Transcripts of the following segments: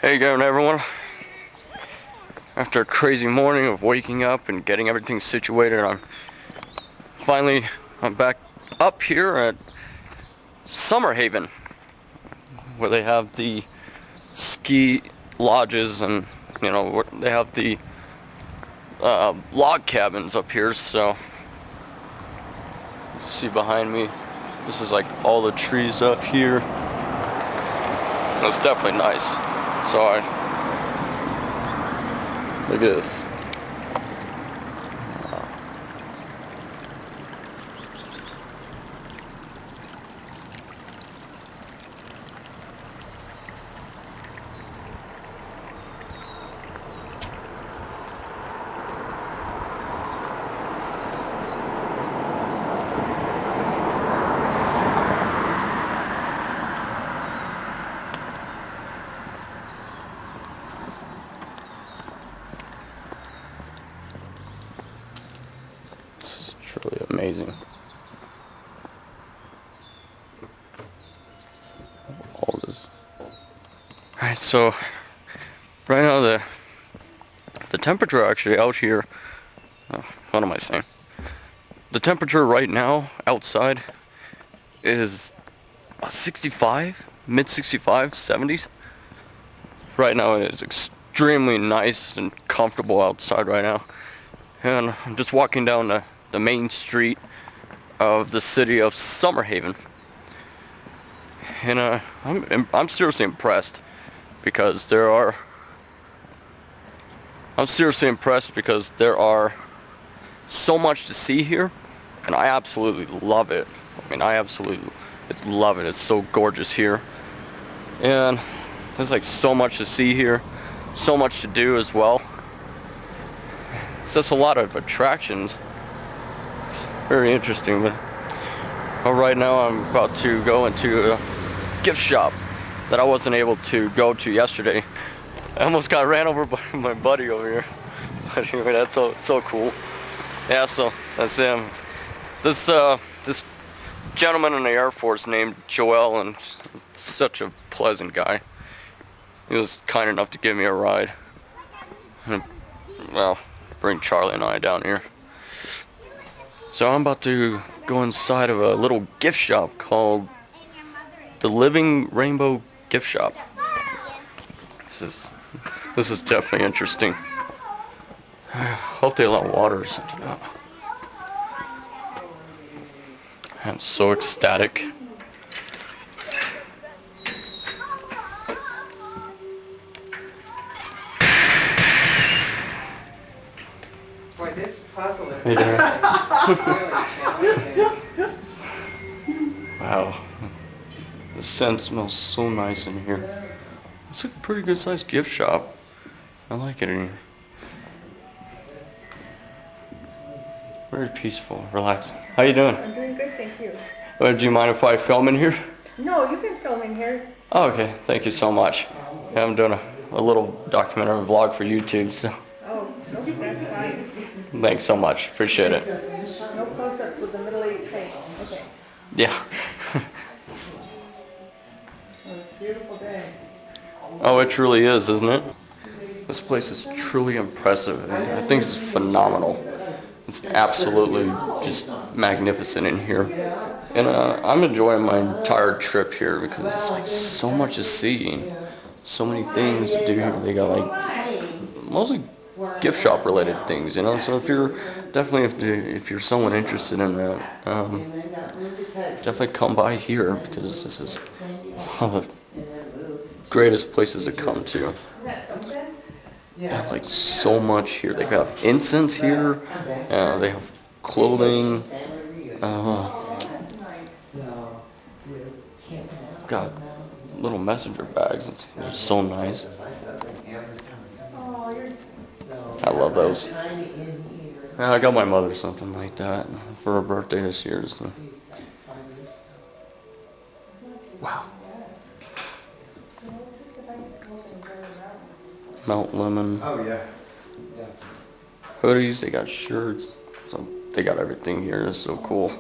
Hey again, everyone. After a crazy morning of waking up and getting everything situated, I'm back up here at Summer Haven, where they have the ski lodges and where they have the log cabins up here. So see behind me, this is like all the trees up here. It's definitely nice. So look at this. This is truly amazing. All this. Alright, so right now the temperature actually out here, what am I saying? The temperature right now outside is 65, mid 65, 70s. Right now it is extremely nice and comfortable outside right now. And I'm just walking down the main street of the city of Summer Haven. And I'm seriously impressed because there are so much to see here, and I absolutely love it. I mean, I absolutely love it. It's so gorgeous here, and there's like so much to see here, so much to do as well. It's just a lot of attractions. It's very interesting. But right now I'm about to go into a gift shop that I wasn't able to go to yesterday. I almost got ran over by my buddy over here. But anyway, that's so cool. Yeah, so that's him. This gentleman in the Air Force named Joel, and such a pleasant guy. He was kind enough to give me a ride. And, well, bring Charlie and I down here. So I'm about to go inside of a little gift shop called the Living Rainbow Gift Shop. This is definitely interesting. I hope they allow water or something out. I'm so ecstatic. Boy, this puzzle is Hey there. really challenging. Wow. The scent smells so nice in here. It's a pretty good sized gift shop. I like it in here. Very peaceful, relaxing. How you doing? I'm doing good, thank you. Do you mind if I film in here? No, you can film in here. Oh, okay, thank you so much. Yeah, I'm doing a little documentary vlog for YouTube, so Oh, okay, that's fine. thanks so much. Appreciate it. No close-ups with the middle-aged face. Okay. Yeah. Well, it's a beautiful day. Oh, it truly is, isn't it? This place is truly impressive. I think it's phenomenal. It's absolutely just magnificent in here. And I'm enjoying my entire trip here because it's like so much to see. So many things to do here. They got like mostly gift shop related things, you know. So if you're if you're someone interested in that, definitely come by here because this is one of the greatest places to come to. They have like so much here. They got incense here. They have clothing. Got little messenger bags. It's so nice. I love those. Yeah, I got my mother something like that for her birthday this year. So. Wow. Mt.Lemmon. Oh, yeah. Hoodies, they got shirts. So they got everything here. It's so cool.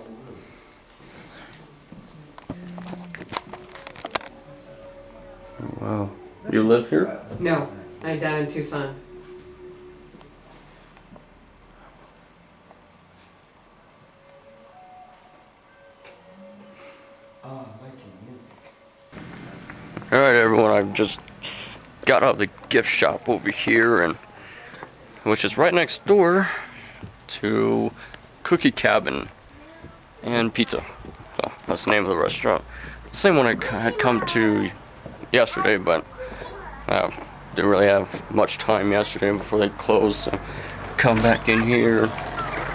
Wow. You live here? No, I'm down in Tucson. Alright everyone, I've just got out of the gift shop over here, and which is right next door to Cookie Cabin and Pizza. So that's the name of the restaurant. Same one I had come to yesterday, but didn't really have much time yesterday before they closed, so come back in here,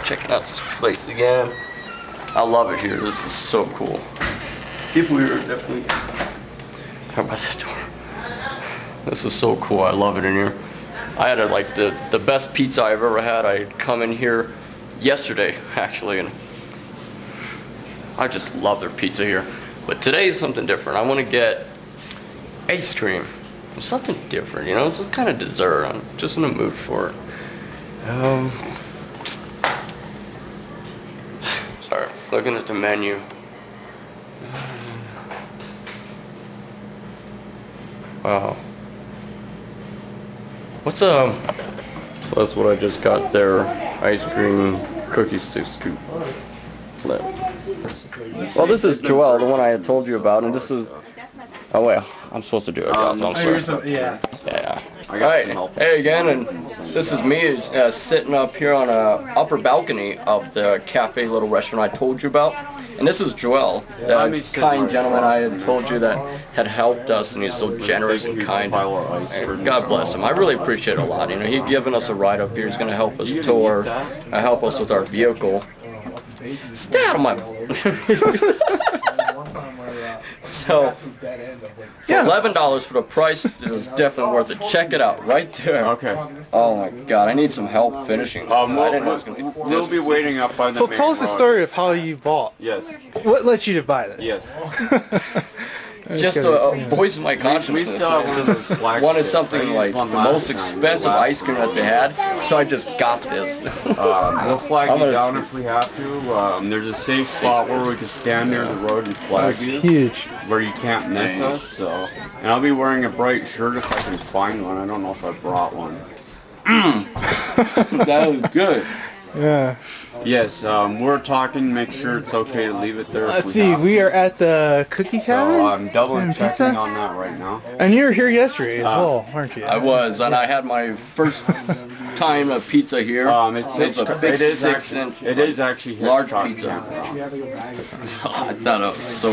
checking out this place again. I love it here. This is so cool. People here are definitely... How about that door? This is so cool. I love it in here. I had like the best pizza I've ever had. I had come in here yesterday, actually, and I just love their pizza here. But today is something different. I want to get ice cream. Something different, you know? It's some kind of dessert. I'm just in the mood for it. Sorry, looking at the menu. Wow. What's that's what I just got there. Ice cream cookie scoop. Well, this is Joelle, the one I had told you about, and this is... Oh wait, I'm supposed to do it. I'm sorry. Yeah. Yeah. Alright, hey again, and this is me sitting up here on a upper balcony of the cafe little restaurant I told you about. And this is Joel, the kind gentleman I had told you that had helped us, and he's so generous and kind. And God bless him. I really appreciate it a lot. You know, he's given us a ride up here. He's going to help us tour, help us with our vehicle. Stay out of my... So, for $11 for the price, it was definitely worth it. Check it out, right there. Okay. Oh my God, I need some help finishing this. I didn't know it was going to be We'll be waiting up by the So main tell us the road. story of how you bought. Yes. What led you to buy this? Yes. Just a voice of my consciousness. We still have one of those flagships. Wanted something like the most expensive ice cream that they had, so I just got this. We'll flag I'm you gonna down if we have to. There's a safe spot where we can stand near the road and flag you, Huge. where you can't miss us. So, and I'll be wearing a bright shirt if I can find one. I don't know if I brought one. That was good. Yeah. Yes, we're talking. Make sure it's okay to leave it there. Let's if see. have We to. are at the Cookie Cabin. So I'm double and checking pizza? on that right now. And you were here yesterday as well, weren't you? I was, and I had my first time of pizza here. It's a big 6-inch. It is actually large Hitchcock pizza. campground. I thought it was so.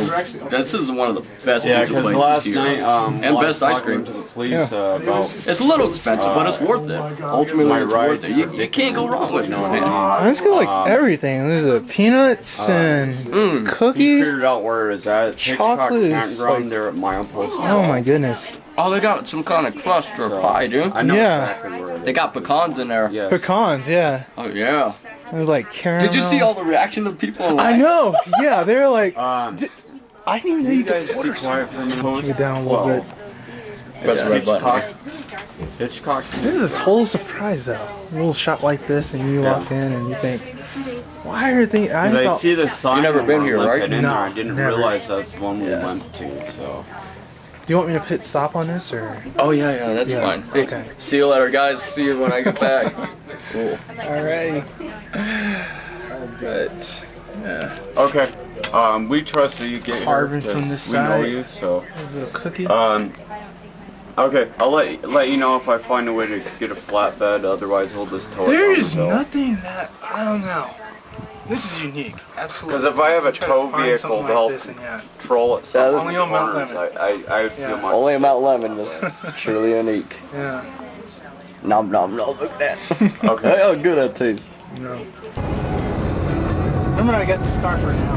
This is one of the best Yeah, pizza because places last here, night, and best ice cream. to the police about It's a little expensive, but it's worth it. Ultimately, my it's rides worth it. You can't go wrong with this, man. It's got like everything. There's a peanuts and he cookie. figured out where it is at. Hitchcock Chocolate is campground like- there at Milepost. Oh my goodness. Oh, they got some kind of crust or pie, dude. I know Yeah. exactly where it is. They got pecans in there. Yes. Pecans, yeah. Oh yeah. There's like caramel. Did you see all the reaction of people in line? I know. Yeah, they're like. I didn't even know You you guys could be order quiet for a minute. something. Go down a little bit. Press the red button. Hitchcock. This is a total surprise though. A little shop like this, and you walk in and you think, why are they? I see the sign. You never been here, right? In there. No, I didn't never. realize that's the one we went to. So. Do you want me to hit stop on this or? Oh yeah, that's Yeah, fine. Hey, okay. see you later, guys. See you when I get back. Cool. Alrighty. But yeah, Okay. We trust that you get Carving here from because the we know side. you. So. a little cookie. Okay, I'll let you know if I find a way to get a flatbed. Otherwise, we'll just tow it. There down is the hill. nothing that I don't know. This is unique, absolutely. Because if I have a Try to tow find vehicle something to like help this and yeah. control it, Yeah, so Only on Mt.Lemmon. I would feel Yeah. much. Only Mt.Lemmon is truly unique. Yeah. Nom nom nom. Look at that. Okay. Hey, how good that tastes. No. Remember I got the scarf right now.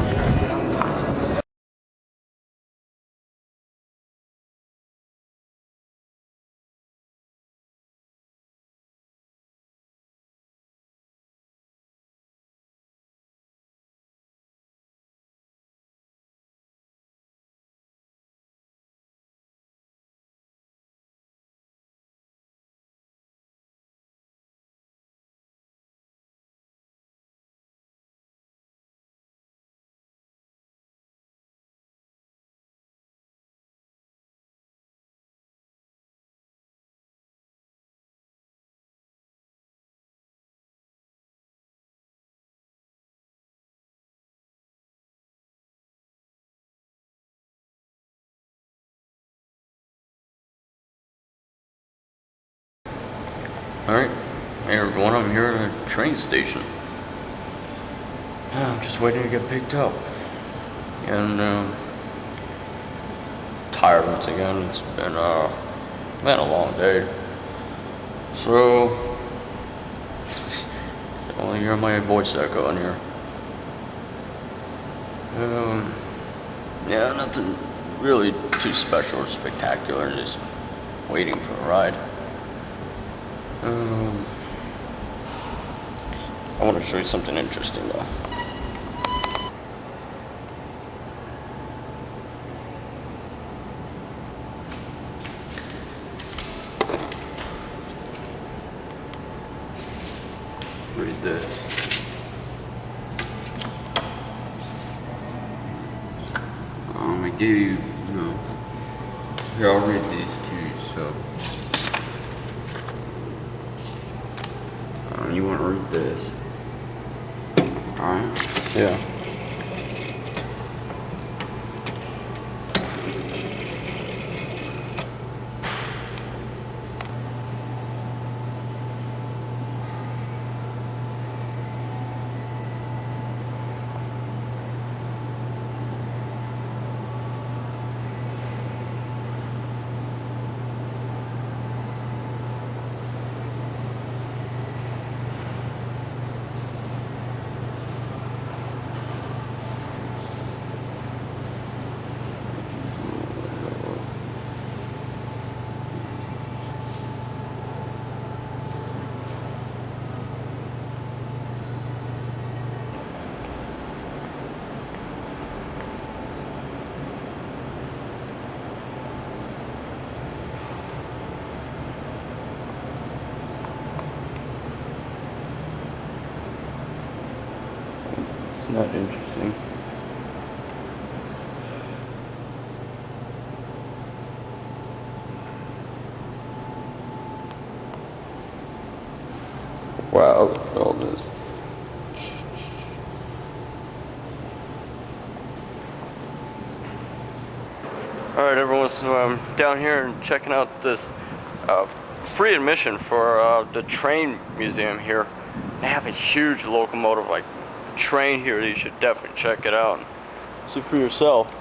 Alright, hey everyone, I'm here at a train station. I'm just waiting to get picked up. And, tired once again. It's been a long day. So, only hear my voice echo in here. Yeah, nothing really too special or spectacular, just waiting for a ride. I want to show you something interesting though. Read this. I gave you, no. Here, I'll read these to you, so. You want to read this? Alright? Yeah. Isn't that interesting? Wow, look at all this. Alright everyone, so I'm down here and checking out this free admission for the train museum here. They have a huge locomotive, like, train here. You should definitely check it out. See for yourself.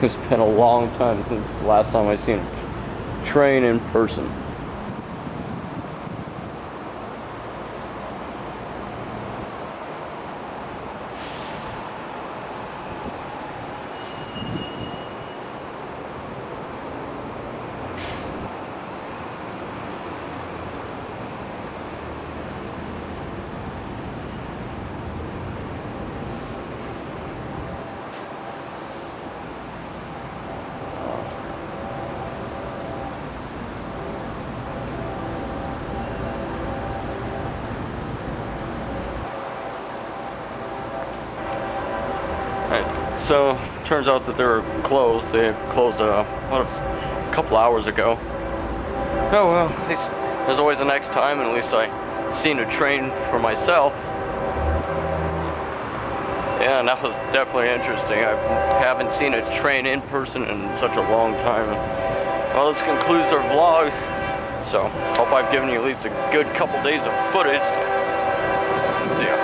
It's been a long time since the last time I've seen a train in person. Alright, so turns out that they were closed. They closed about a couple hours ago. Oh well, at least there's always a next time, and at least I seen a train for myself. Yeah, and that was definitely interesting. I haven't seen a train in person in such a long time. Well, this concludes our vlog. So, hope I've given you at least a good couple days of footage. See ya.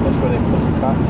That's where they put the cotton.